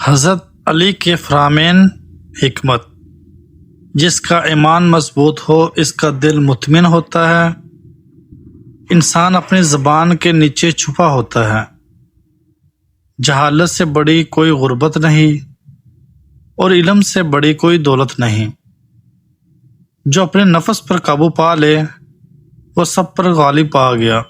हज़रत अली के फ़रमान हिकमत। जिसका ईमान मजबूत हो इसका दिल मुतमिन होता है। इंसान अपनी ज़बान के नीचे छुपा होता है। जहालत से बड़ी कोई गुर्बत नहीं और इल्म से बड़ी कोई दौलत नहीं। जो अपने नफ्स पर काबू पा ले वो सब पर गालिब आ गया।